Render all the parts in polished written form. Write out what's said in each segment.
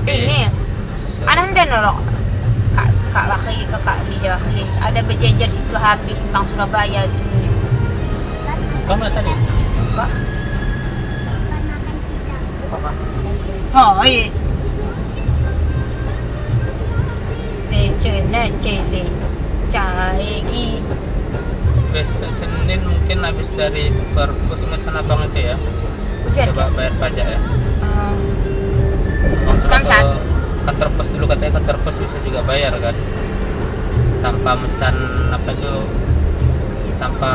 Ini ada nolok kak Waki, kakak Lija Waki. Ada berjejer situ habis Simpang Surabaya itu. Kamu tadi? Kak. Oh iya. Cele caigi. Besok Senin mungkin habis dari perpus Tanah Abang itu ya. Coba bayar pajak ya. Samsat. Kantor pos dulu, katanya kantor pos bisa juga bayar kan, tanpa mesan apa itu, tanpa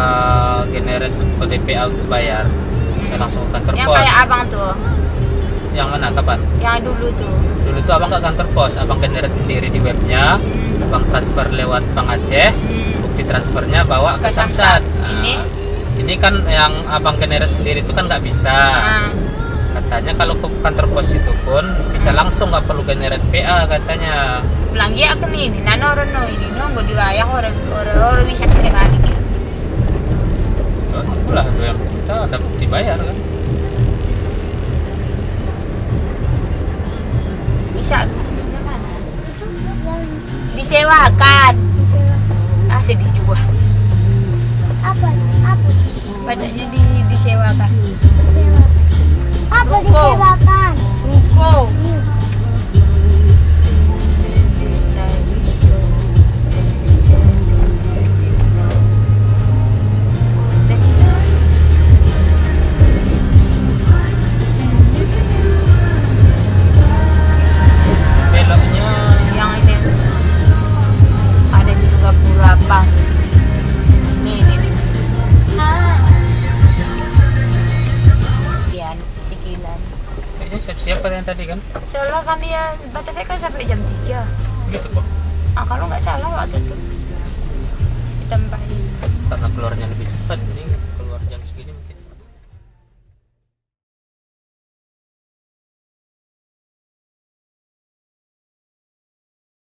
generate kode PA untuk bayar, bisa langsung ke kantor Yang pos. kayak abang tuh. Yang mana, kapan? Yang dulu tuh. Dulu tuh abang nggak kantor pos, abang generate sendiri di webnya, abang transfer lewat Bank Aceh, bukti transfernya bawa ke Samsat. Ini kan yang abang generate sendiri itu kan nggak bisa. Katanya kalau ke kantor pos itu pun bisa langsung, nggak perlu generate PA katanya. Bilang ya aku nih, nano rono ini nunggu diwayah orang bisa terima lagi. Itulah tuh yang kita ada bukti bayar kan. Bisa disewakan. Ah sedih juga. Apa? Bacanya disewakan. Apa Ruko. disewakan? Ruko. Beloknya Yang itu ada di Singapura apa? Nih. Sekian, sekilan. kayaknya siap-siap yang tadi kan. Soalnya kan dia batasnya kan sampai jam 3. Gitu kok. Ah kalau nggak salah waktu itu.